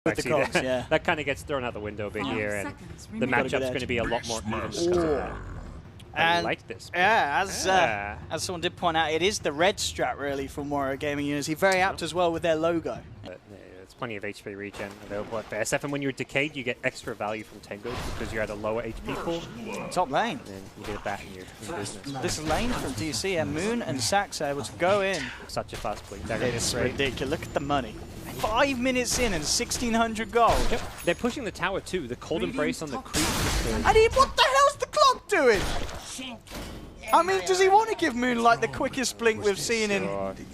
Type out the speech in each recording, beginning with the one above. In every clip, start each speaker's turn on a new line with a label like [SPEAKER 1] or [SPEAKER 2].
[SPEAKER 1] with the cogs, yeah.
[SPEAKER 2] That kind of gets thrown out the window a bit here, and the matchup's going to be a lot more even because of that. I like this.
[SPEAKER 1] Yeah, as someone did point out, it is the red strat really from Warrior Gaming Unity. Very apt as well with their logo.
[SPEAKER 2] But, there's plenty of HP regen available at the SF, and when you're decayed, you get extra value from Tengu because you're at a lower HP pool.
[SPEAKER 1] Top lane.
[SPEAKER 2] And you get it back in your business.
[SPEAKER 1] This lane from DC, and Moon and Sax are able to go in.
[SPEAKER 2] Such a fast blink.
[SPEAKER 1] It's ridiculous. Look at the money. 5 minutes in and 1,600 gold.
[SPEAKER 2] Yep. They're pushing the tower too. The cold embrace on the creep.
[SPEAKER 1] And what the hell's the clock doing? I mean, does he want to give Moon like the quickest blink we've seen in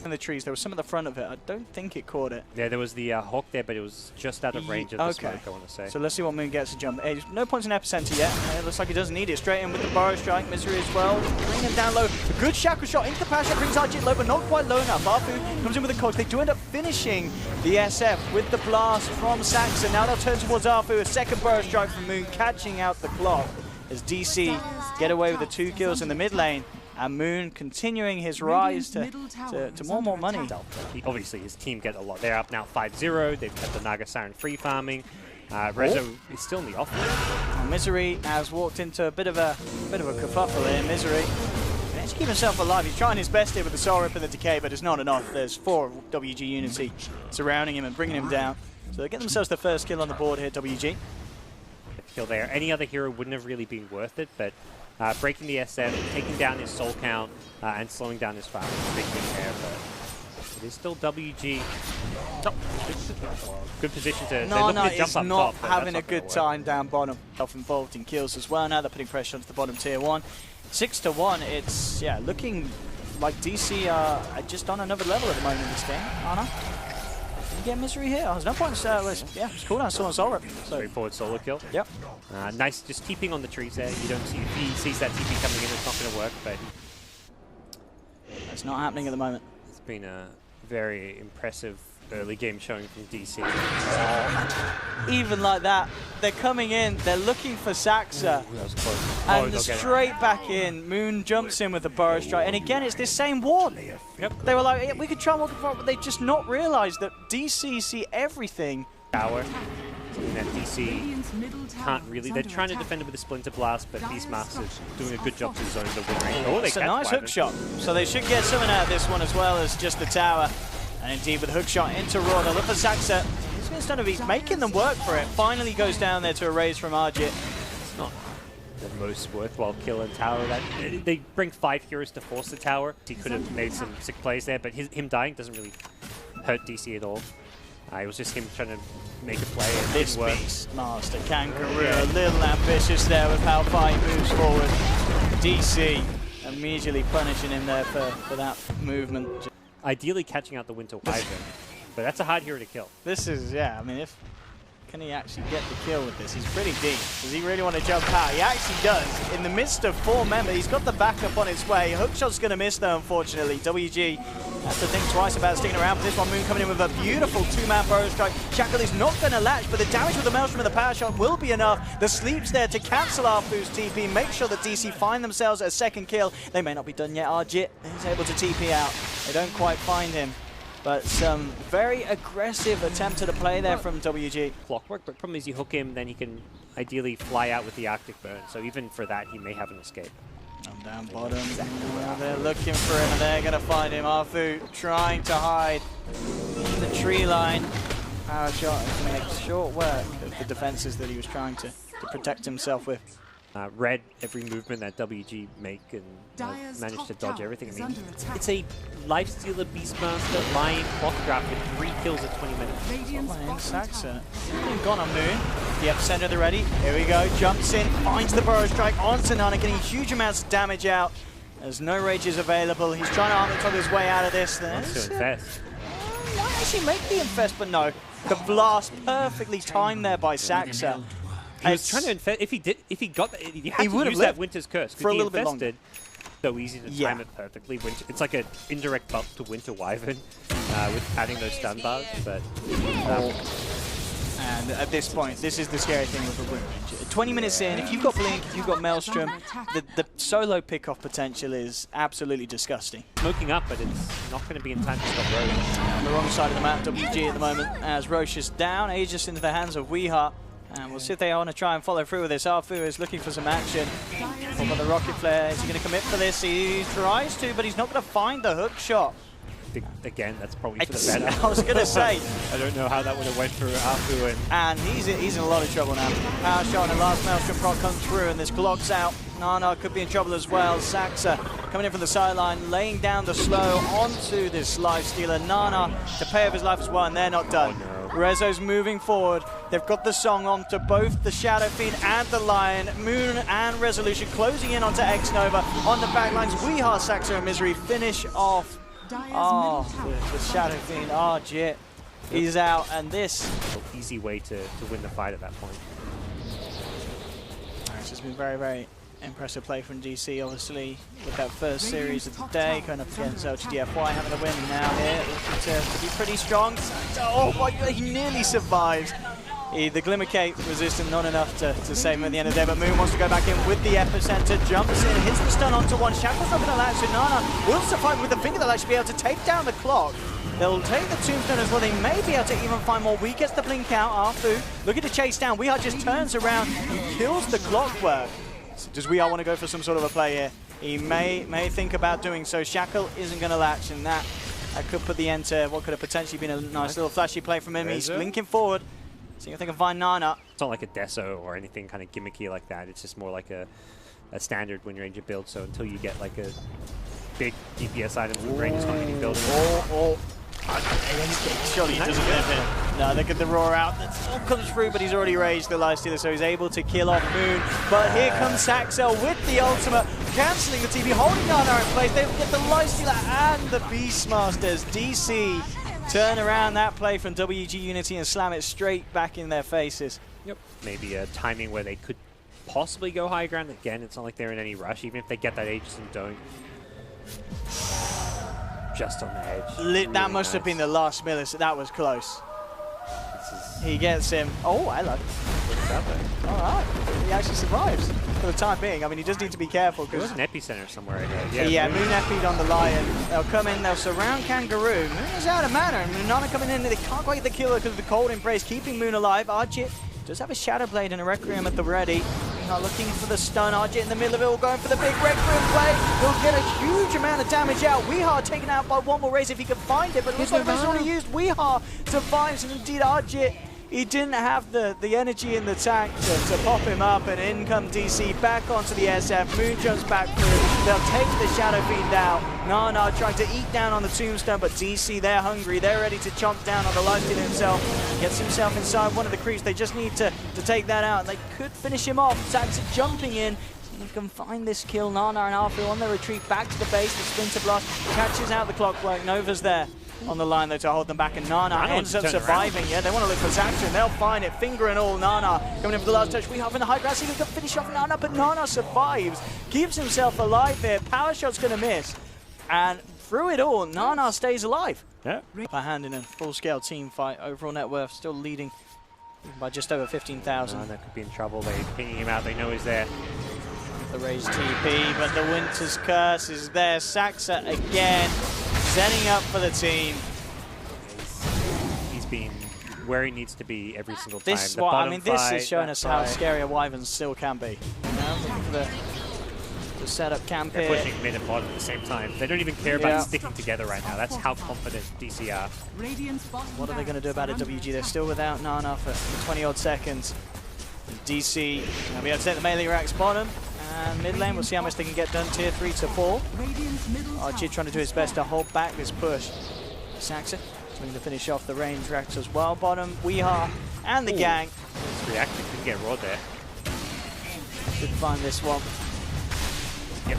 [SPEAKER 1] the trees? There was some at the front of it. I don't think it caught it.
[SPEAKER 2] Yeah, there was the hawk there, but it was just out of range of the smoke, I want to say.
[SPEAKER 1] So let's see what Moon gets to jump. No points in epicenter yet. It looks like he doesn't need it. Straight in with the Burrow Strike. Misery as well. Bring him down low. A good shackle shot into the power shot. Brings Arjit low, but not quite low enough. Arfu comes in with the cogs. They do end up finishing the SF with the blast from Saxon. Now they'll turn towards Arfu. A second Burrow Strike from Moon, catching out the clock as DC get away with the 2 kills in the mid lane. And Moon continuing his rise to more and more money.
[SPEAKER 2] Obviously, his team get a lot. They're up now 5-0. They've got the Naga Siren free farming. Rezo is still in the offlane.
[SPEAKER 1] Misery has walked into a bit of a kerfuffle here. Misery managed to keep himself alive. He's trying his best here with the Soul Rip and the Decay, but it's not enough. There's 4 WG Unity surrounding him and bringing him down. So they get themselves the first kill on the board here, WG.
[SPEAKER 2] Kill there. Any other hero wouldn't have really been worth it, but breaking the SF, taking down his soul count, and slowing down his farm. Big thing there, but it is still WG. Good position to.
[SPEAKER 1] No, it's not having a good time down bottom. Often involved in kills as well. Now they're putting pressure onto the bottom tier 1. 6-1. It's looking like DC are just on another level at the moment in this game. Anna, can you get Misery here? There's no point. It's cooldown still on Soul Rip. So
[SPEAKER 2] straightforward solo kill.
[SPEAKER 1] Yep.
[SPEAKER 2] Nice, just TPing on the trees there. You don't see if he sees that TP coming in, it's not going to work, but
[SPEAKER 1] it's not happening at the moment.
[SPEAKER 2] It's been a very impressive early game showing from DC.
[SPEAKER 1] Even like that, they're coming in, they're looking for Saxa, and straight back in. Moon jumps in with the Burrow Strike, and again it's this same ward.
[SPEAKER 2] Yep.
[SPEAKER 1] They were like, we could try and walk it forward, but they just not realized that DC see everything.
[SPEAKER 2] Tower. And then DC can't really. They're trying to defend it with a Splinter Blast, but Beastmaster's doing a good job to zone the win range. Oh,
[SPEAKER 1] it's a nice hook shot. So they should get something out of this one as well as just the tower. And indeed with hook shot into Raw. They look for Saxa. He's making them work for it. Finally goes down there to a raise from Arjit.
[SPEAKER 2] It's not the most worthwhile kill in tower. They bring 5 heroes to force the tower. He could have made some sick plays there, but him dying doesn't really hurt DC at all. It was just him trying to make a play. And
[SPEAKER 1] this Beastmaster Kangaroo, a little ambitious there with how far he moves forward. DC immediately punishing him there for that movement.
[SPEAKER 2] Ideally catching out the Winter Wyvern, but that's a hard hero to kill.
[SPEAKER 1] This is, I mean, can he actually get the kill with this? He's pretty deep. Does he really want to jump out? He actually does. In the midst of 4 members, he's got the backup on its way. Hookshot's going to miss though, unfortunately. WG has to think twice about sticking around for this one. Moon coming in with a beautiful 2-man Burrow Strike. Shackle is not going to latch, but the damage with the Maelstrom and the power shot will be enough. The sleep's there to cancel Arfu's TP, make sure that DC find themselves a second kill. They may not be done yet. Arjit is able to TP out. They don't quite find him. But some very aggressive attempt at a play there from WG.
[SPEAKER 2] Clockwork, but problem is you hook him, then he can ideally fly out with the Arctic Burn. So even for that, he may have an escape.
[SPEAKER 1] Down bottom. They're looking for him, and they're going to find him. Arfu trying to hide in the tree line. Power shot to make short work of the defenses that he was trying to protect himself with.
[SPEAKER 2] Read every movement that WG make and managed to dodge everything. I mean, it's a Lifestealer Beastmaster Lion clock draft with 3 kills at 20 minutes.
[SPEAKER 1] Saxa gone on Moon. The epicenter they're ready. Here we go. Jumps in, finds the Burrow Strike onto Nana, getting huge amounts of damage out. There's no rages available. He's trying to arm the top of his way out of this.
[SPEAKER 2] Wants to infest.
[SPEAKER 1] Might actually make the infest, but no. The blast perfectly timed there by Saxa.
[SPEAKER 2] He was trying to infest. If he got that, he had to use that Winter's Curse
[SPEAKER 1] for a little bit longer.
[SPEAKER 2] So easy to time it perfectly. It's like an indirect buff to Winter Wyvern with adding those stun bars. But
[SPEAKER 1] and at this point. This is the scary thing with the win range. 20 minutes in, if you've got Blink, if you've got Maelstrom, the solo pickoff potential is absolutely disgusting.
[SPEAKER 2] Smoking up, but it's not going to be in time to stop Roche.
[SPEAKER 1] On the wrong side of the map, WG at the moment, as Roche is down, Aegis into the hands of Weeha. And we'll see if they want to try and follow through with this. Arfu is looking for some action. What about the rocket flare? Is he going to commit for this? He tries to, but he's not going to find the hook shot.
[SPEAKER 2] Again, that's probably for the better.
[SPEAKER 1] I was going to say.
[SPEAKER 2] I don't know how that would have went for Arfu.
[SPEAKER 1] And he's in a lot of trouble now. Power shot and the last Maelstrom proc comes through, and this Glock's out. Nana could be in trouble as well. Saxa coming in from the sideline, laying down the slow onto this lifestealer. Nana to pay off his life as well, and they're not done.
[SPEAKER 2] Oh, no.
[SPEAKER 1] Rezo's moving forward. They've got the song onto both the Shadow Fiend and the Lion. Moon and Resolution closing in onto X-Nova. On the backlines, Weeha, Saxa and Misery finish off. Oh, the Shadow Fiend. Oh, Jit. He's out, and this.
[SPEAKER 2] Easy way to win the fight at that point.
[SPEAKER 1] It's just been very, very impressive play from DC, obviously, with that first series of the day, going up against LGDFY, having a win now here, looking to be pretty strong. Oh my God, he nearly survives. The Glimmer Cape resistant, not enough to save him at the end of the day, but Moon wants to go back in with the epicenter, jumps in, hits the stun onto one. Shackle's not going to latch, so Nana will survive with the finger. They'll actually be able to take down the clock. They'll take the tombstone as well. They may be able to even find more. Wee gets the blink out. Arfu looking to chase down. Weeha just turns around and kills the clockwork. So does Weeha want to go for some sort of a play here? He may think about doing so. Shackle isn't going to latch, and that could put the end to what could have potentially been a nice little flashy play from him. He's blinking forward, seeing if they can find Nana.
[SPEAKER 2] It's not like a Deso or anything kind of gimmicky like that. It's just more like a standard when you're in your build. So until you get like a big DPS item, the range is not getting built.
[SPEAKER 1] Surely he doesn't get it. No, they get the roar out. That all comes through, but he's already raged the lifestealer, so he's able to kill off Moon. But here comes Saxel with the ultimate, cancelling the TP, holding Nana in place. They get the lifestealer and the Beastmasters. DC turn around that play from WG Unity and slam it straight back in their faces.
[SPEAKER 2] Yep. Maybe a timing where they could possibly go high ground. Again, it's not like they're in any rush. Even if they get that Aegis and don't. Just on the edge. Really
[SPEAKER 1] that must have been the last millisecond. That was close. He gets him. Oh, hello. All right. He actually survives for the time being. I mean, he does need to be careful.
[SPEAKER 2] There was an epicenter somewhere ahead.
[SPEAKER 1] Yeah, Moon epied on the Lion. They'll come in, they'll surround Kangaroo. Moon is out of mana, and Nana coming in, they can't quite get the killer because of the cold embrace, keeping Moon alive. Archit does have a Shadow Blade and a Requiem at the ready. Not looking for the stun. Archit in the middle of it, all going for the big Requiem play. He'll get a huge amount of damage out. Weeha taken out by one more raise if he can find it, but it looks like he's already used Weeha to find, and indeed Archit, he didn't have the energy in the tank to pop him up, and in come DC back onto the SF. Moon jumps back through. They'll take the Shadow Fiend out. Nana trying to eat down on the tombstone, but DC, they're hungry. They're ready to chomp down on the lifestealer himself. Gets himself inside one of the creeps. They just need to take that out. They could finish him off. Saxa jumping in. They can find this kill. Nana and Arfu on their retreat back to the base. The Splinter Blast catches out the clockwork. Nova's there on the line though to hold them back, and Nana ends up surviving. Yeah, they want to look for Saxa, and they'll find it. Finger and all, Nana coming in for the last touch. We have in the high ground, see if we can finish off Nana, but Nana survives, keeps himself alive here. Power shot's going to miss, and through it all, Nana stays alive.
[SPEAKER 2] Yeah.
[SPEAKER 1] Upper hand in a full-scale team fight. Overall net worth still leading by just over 15,000.
[SPEAKER 2] Nana could be in trouble. They're pinging him out. They know he's there.
[SPEAKER 1] The raised TP, but the Winter's Curse is there. Saxa again, setting up for the team.
[SPEAKER 2] He's been where he needs to be every single time.
[SPEAKER 1] This is showing us how scary a Wyvern still can be. Looking for the setup camp here.
[SPEAKER 2] They're pushing mid and bottom at the same time. They don't even care about sticking together right now. That's how confident DC are.
[SPEAKER 1] What are they going to do about it, WG? They're still without Nana for 20-odd seconds. DC will be able to take the melee racks bottom. And mid lane, we'll see how much they can get done. Tier 3 to 4. Archie trying to do his best to hold back this push. Saxa trying to finish off the range racks as well. Bottom, Weeha and the gang.
[SPEAKER 2] It's reacting, couldn't get roared there.
[SPEAKER 1] Should find this one. Yep.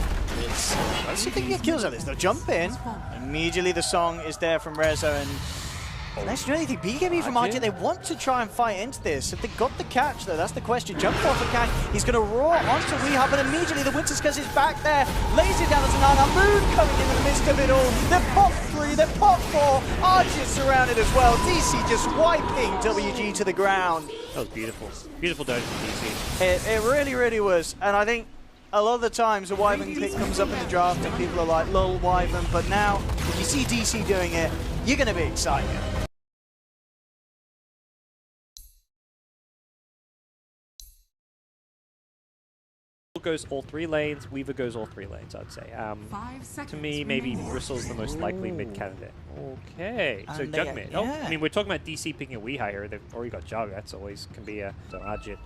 [SPEAKER 1] Let's see if they can get kills on this. They'll jump in. Immediately the song is there from Rezo, and unless you do anything BKB from Archie, they want to try and fight into this. If they got the catch, though, that's the question. Jump off the catch. He's going to roar onto Weeha, but immediately the Winter's Curse is back there. Lays it down to Nana. Moon coming in the midst of it all. They're pop 3, they're pop 4. Archie's surrounded as well. DC just wiping WG to the ground.
[SPEAKER 2] That was beautiful. Beautiful Dota from DC.
[SPEAKER 1] It really, really was. And I think a lot of the times a Wyvern pick comes up in the draft and people are like, lol, Wyvern. But now, if you see DC doing it, you're going to be excited.
[SPEAKER 2] Goes all 3 lanes, Weaver goes all 3 lanes, I'd say. To me, maybe Bristle's the most likely mid candidate. Okay, so
[SPEAKER 1] And
[SPEAKER 2] Jug mid.
[SPEAKER 1] yeah.
[SPEAKER 2] Oh, I mean, we're talking about DC picking a Weehaw here. They've already got Jug. That's always can be a so Arjit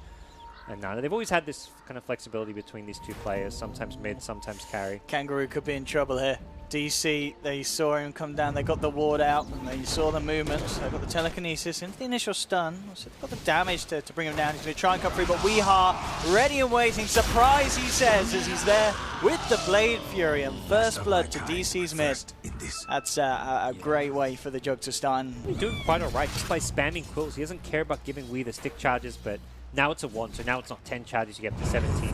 [SPEAKER 2] and Nana. They've always had this kind of flexibility between these two players. Sometimes mid, sometimes carry.
[SPEAKER 1] Kangaroo could be in trouble here. DC, they saw him come down, they got the ward out, and they saw the movements. They got the telekinesis into the initial stun. So they've got the damage to bring him down. He's going to try and come through, but Weehaw ready and waiting. Surprise, he says, as he's there with the Blade Fury and first blood to DC's mid. That's a great way for the Jug to stun.
[SPEAKER 2] He's doing quite alright just by spamming quills. He doesn't care about giving Wee the stick charges, but now it's a 1, so now it's not 10 charges, you get up to 17.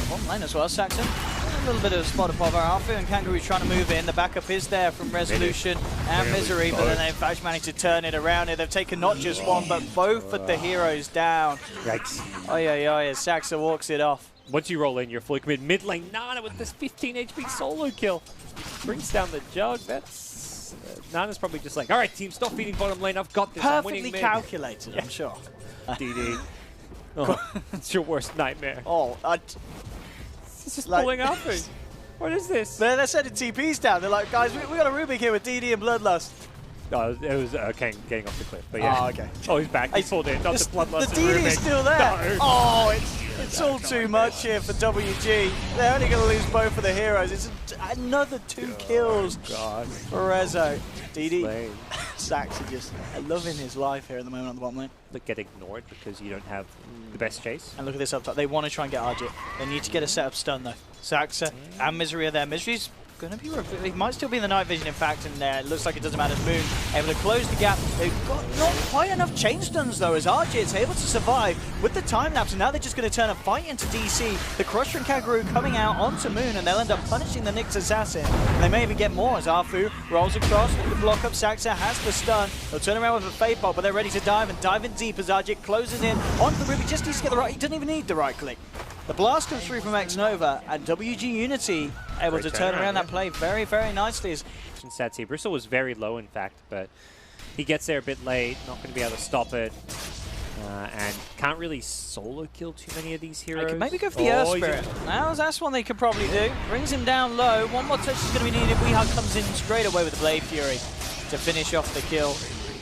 [SPEAKER 1] One lane as well, Saxon. A little bit of spot above our Arfu, and Kangaroo's trying to move in. The backup is there from Resolution and Misery, but then they've actually managed to turn it around here. They've taken not just one, but both of the heroes down.
[SPEAKER 2] Yikes.
[SPEAKER 1] Oi, as Saxa walks it off.
[SPEAKER 2] Once you roll in, you're fully committed. Mid lane, Nana with this 15 HP solo kill. Brings down the Jug. That's... Nana's probably just like, alright team, stop feeding bottom lane. I've got this. I'm winning
[SPEAKER 1] Perfectly
[SPEAKER 2] mid.
[SPEAKER 1] calculated, I'm sure.
[SPEAKER 2] DD. Oh, it's your worst nightmare.
[SPEAKER 1] Oh,
[SPEAKER 2] It's just
[SPEAKER 1] like,
[SPEAKER 2] pulling up. What is this?
[SPEAKER 1] They're sending TPs down. They're like, guys, we got a Rubik here with DD and Bloodlust.
[SPEAKER 2] No, it was Kang getting off the cliff. But yeah.
[SPEAKER 1] Oh, okay.
[SPEAKER 2] Oh, he's back. He's pulled in. Not the Bloodlust.
[SPEAKER 1] The DD is still there.
[SPEAKER 2] No.
[SPEAKER 1] Oh, it's all too much here for WG. They're only going to lose both of the heroes. It's another 2 kills for Rezo. DD, Sax are just loving his life here at the moment on the bottom lane.
[SPEAKER 2] That get ignored because you don't have the best chase.
[SPEAKER 1] And look at this up top. They want to try and get Arjit. They need to get a setup stun though. Saxa and Misery are there. Misery's going to be... He might still be in the night vision, in fact, and it looks like it doesn't matter. Moon able to close the gap. They've got not quite enough chain stuns, though, as Arjit's able to survive with the time lapse, and now they're just going to turn a fight into DC. The Crusher and Kangaroo coming out onto Moon, and they'll end up punishing the Nyx Assassin. And they may even get more as Arfu rolls across with the block up. Saxa has the stun. They'll turn around with a Fate Bolt, but they're ready to dive in deep as Arjit closes in onto the Ruby. Just needs to get the right... He doesn't even need the right click. The blast comes through from X-Nova, and WG Unity able to turn around that play very, very nicely.
[SPEAKER 2] Stats here. Bristol was very low, in fact, but he gets there a bit late, not going to be able to stop it, and can't really solo kill too many of these heroes.
[SPEAKER 1] They could maybe go for the Earth Spirit. Now, that's one they could probably do. Brings him down low. One more touch is going to be needed. Weehaw comes in straight away with the Blade Fury to finish off the kill.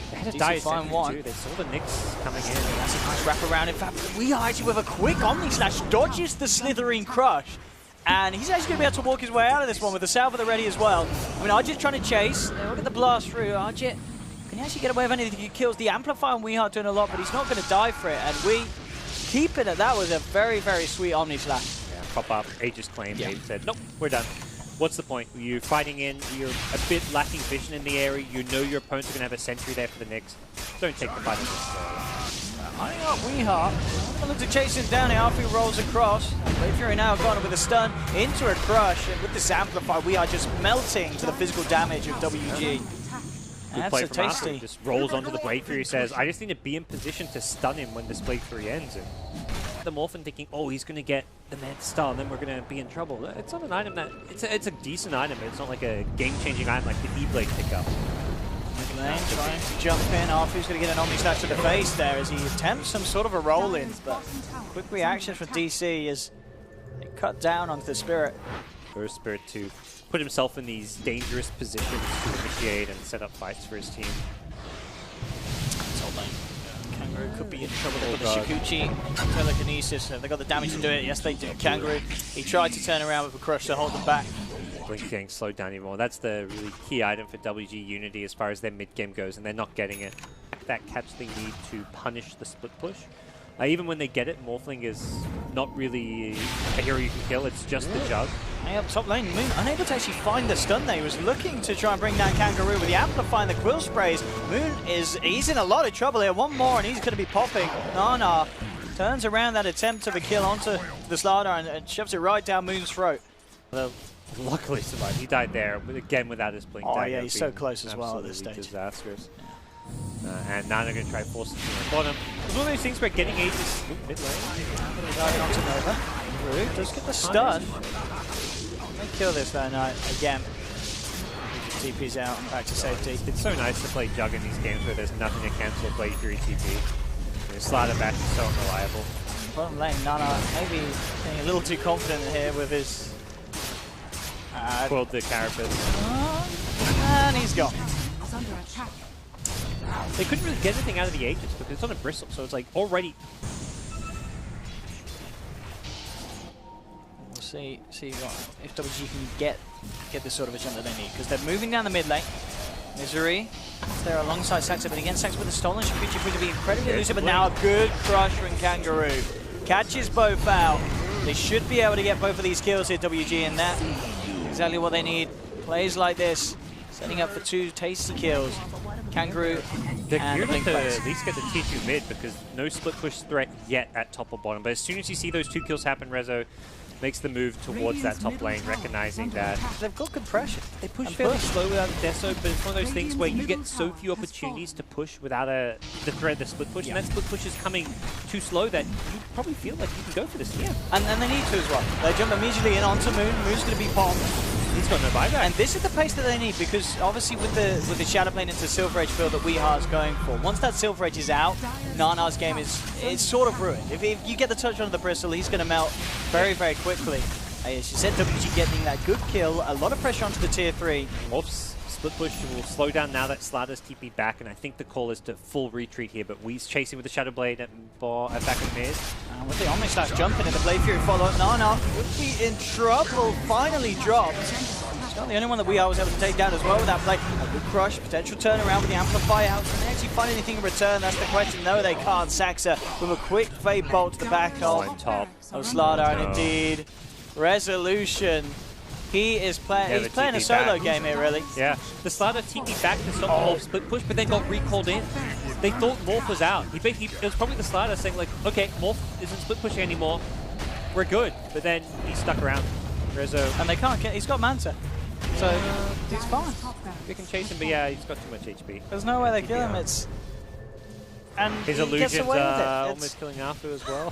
[SPEAKER 2] They had a die
[SPEAKER 1] find one.
[SPEAKER 2] too. They saw the Nyx coming in.
[SPEAKER 1] That's a nice wrap around. In fact, Weehaw actually with a quick Omni Slash dodges the Slithering Crush. And he's actually going to be able to walk his way out of this one with the Salve ready as well. I mean, Arjit's trying to chase. Look at the blast through. Arjit, can he actually get away with anything? He kills the Amplifier and Weehaw doing a lot, but he's not going to die for it. And we keep it. That was a very, very sweet Omni Slash.
[SPEAKER 2] Yeah, pop up. Aegis claimed. They said, nope, we're done. What's the point? You're fighting in, you're a bit lacking vision in the area, you know your opponents are going to have a sentry there for the Nyx. Don't take the fight unnecessarily.
[SPEAKER 1] Eyeing up Weehaw. Look to chase him down here after he rolls across. Blade Fury now gone with a stun into a crush, and with this Amplify, Weehaw just melting to the physical damage of WG.
[SPEAKER 2] Good play from Arthur. Just rolls onto the Blade Fury, says, I just need to be in position to stun him when this Blade Fury ends. And them often thinking, oh, he's going to get the Mad Star, and then we're going to be in trouble. It's not an item that... It's a decent item, but it's not like a game-changing item like the E-Blade pickup.
[SPEAKER 1] Lane trying to jump in. Arfu's going to get an Omni Slash to the face there as he attempts some sort of a roll-in, but quick reaction from DC as they cut down onto the Spirit.
[SPEAKER 2] For Spirit to put himself in these dangerous positions to initiate and set up fights for his team.
[SPEAKER 1] Kangaroo could be in trouble. They've got the Shikuchi, telekinesis. Have they got the damage to do it? Yes, they do. Kangaroo, he tried to turn around with a crush to hold them back.
[SPEAKER 2] Blink getting slowed down even more. That's the really key item for WG Unity as far as their mid-game goes, and they're not getting it. That catch they need to punish the split push. Even when they get it, Morphling is not really a hero you can kill, it's just the Jug.
[SPEAKER 1] Hey, up top lane, Moon unable to actually find the stun there. He was looking to try and bring down Kangaroo with the Amplify and the Quill Sprays. Moon he's in a lot of trouble here. One more and he's going to be popping. Nana turns around that attempt of a kill onto the Slardar and shoves it right down Moon's throat.
[SPEAKER 2] Well, luckily survived. He died there, again without his blink.
[SPEAKER 1] Oh yeah, he's so close as well at this stage.
[SPEAKER 2] Disastrous. And Nana going to try to force it to the bottom. It's one of those things where getting ages mid lane.
[SPEAKER 1] Diving onto Nova. Rue does get the stun. They kill this though, no, again. TP's out and back to safety.
[SPEAKER 2] It's so nice to play Jug in these games where there's nothing to cancel play through TP. The slider back is so unreliable.
[SPEAKER 1] Bottom lane, Nana maybe getting a little too confident here with his...
[SPEAKER 2] Quilled the Carapace.
[SPEAKER 1] And he's gone.
[SPEAKER 2] They couldn't really get anything out of the Aegis because it's on a bristle, so it's like already...
[SPEAKER 1] We'll see what, if WG can get the sort of a jump that they need, because they're moving down the mid lane. Misery, they're alongside Saxa, but again, Saxa with the stolen should prove to be incredibly elusive, but now a good crush from Kangaroo. Catches both out. They should be able to get both of these kills here, WG, and that exactly what they need. Plays like this, setting up for 2 tasty kills. Kangaroo
[SPEAKER 2] They're
[SPEAKER 1] and
[SPEAKER 2] geared to
[SPEAKER 1] Blink
[SPEAKER 2] at least get the T2 mid because no split push threat yet at top or bottom. But as soon as you see those 2 kills happen, Rezo makes the move towards that top lane, recognizing that
[SPEAKER 1] they've got good pressure.
[SPEAKER 2] They push fairly slow without a Deso, but it's one of those things where you get so few opportunities to push without the threat, the split push, and that split push is coming too slow that you probably feel like you can go for this. Yeah,
[SPEAKER 1] and they need to as well. They jump immediately in onto Moon. Moon's going to be bombed.
[SPEAKER 2] He's got no buyback.
[SPEAKER 1] And this is the pace that they need, because obviously with the Shadow Plane into Silver Edge build that Weehar's going for, once that Silver Edge is out, Nana's game is sort of ruined. If you get the touch on the Bristle, he's going to melt very, very quickly. As you said, WG getting that good kill, a lot of pressure onto the tier 3.
[SPEAKER 2] Morph's split push will slow down now that Slatter's TP back, and I think the call is to full retreat here, but Wee's chasing with the Shadow Blade at back in mid.
[SPEAKER 1] And with the Omni Slash jumping and the Blade Fury follow, Nana would be in trouble, finally dropped. He's not the only one that Weehar was able to take down as well with that play. A good crush, potential turnaround with the Amplify out. Can they actually find anything in return? That's the question. No, they can't. Saxa with a quick fade bolt to the back of Slatter, and indeed, Resolution. He is he's playing a solo game here, really.
[SPEAKER 2] Yeah, the Slatter TP back to stop the whole split push, but then got recalled in. They thought Morph was out. It was probably the Slatter saying like, okay, Morph isn't split pushing anymore. We're good. But then he stuck around. Rezo.
[SPEAKER 1] And they can't get, he's got Manta. So he's fine.
[SPEAKER 2] They can chase him, but yeah, he's got too much HP.
[SPEAKER 1] There's no way they kill him. And
[SPEAKER 2] his illusions are almost killing Arthur as well.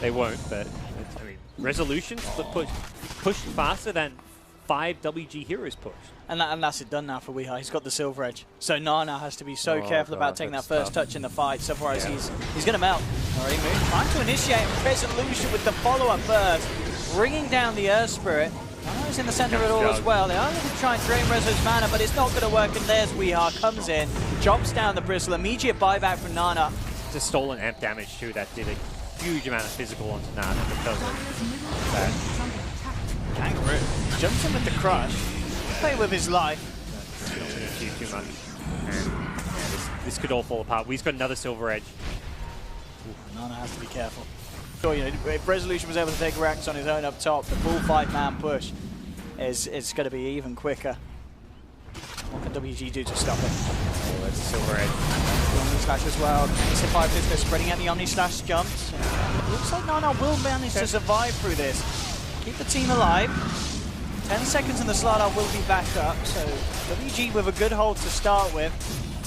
[SPEAKER 2] They won't, but I mean, Resolution split push faster than 5 WG heroes push.
[SPEAKER 1] And that's it done now for Weeha. He's got the Silver Edge. So Nana has to be so careful about taking that first touch in the fight, otherwise he's going to melt. Already moved. Trying to initiate Resolution with the follow-up burst, bringing down the Earth Spirit. Nana's in the center of it all as well. They are going to try and drain Rezo's mana, but it's not going to work, and there's Weeha, comes in, chops down the Bristle, immediate buyback from Nana.
[SPEAKER 2] It's a stolen amp damage too that did a huge amount of physical onto Nana because of that.
[SPEAKER 1] Kangaroo jumps in with the crush, play with his life.
[SPEAKER 2] Too much. And yeah, this could all fall apart. We've got another Silver Edge.
[SPEAKER 1] Nana has to be careful. Sure, you know, if Resolution was able to take Rax on his own up top, the full 5-man push is going to be even quicker. What can WG do to stop it?
[SPEAKER 2] Oh, that's a Silver Edge.
[SPEAKER 1] Omni Slash as well. Survive this, they're spreading out the Omni Slash jumps. Looks like Nana will manage to survive through this. Keep the team alive. 10 seconds and the Slardar will be back up, so WG with a good hold to start with.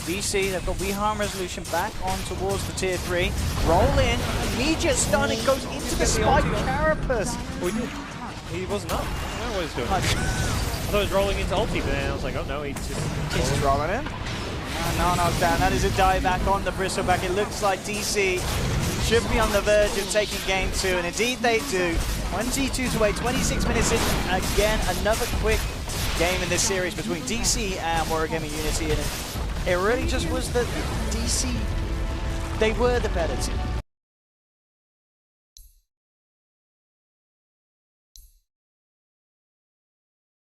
[SPEAKER 1] DC, they've got Weeha and Resolution back on towards the tier 3. Roll in, immediate stun, it goes into the spike Carapace.
[SPEAKER 2] Oh, he did. He wasn't up. I don't know what he's doing. I thought he was rolling into ulti, but then I was like, oh no, he's just
[SPEAKER 1] rolling in. And Nana's down. That is a dieback on the Bristleback. It looks like DC should be on the verge of taking game 2, and indeed they do. 22 to 8, 26 minutes in. Again, another quick game in this series between DC and Wargaming Unity, and it really just was that DC, they were the better team.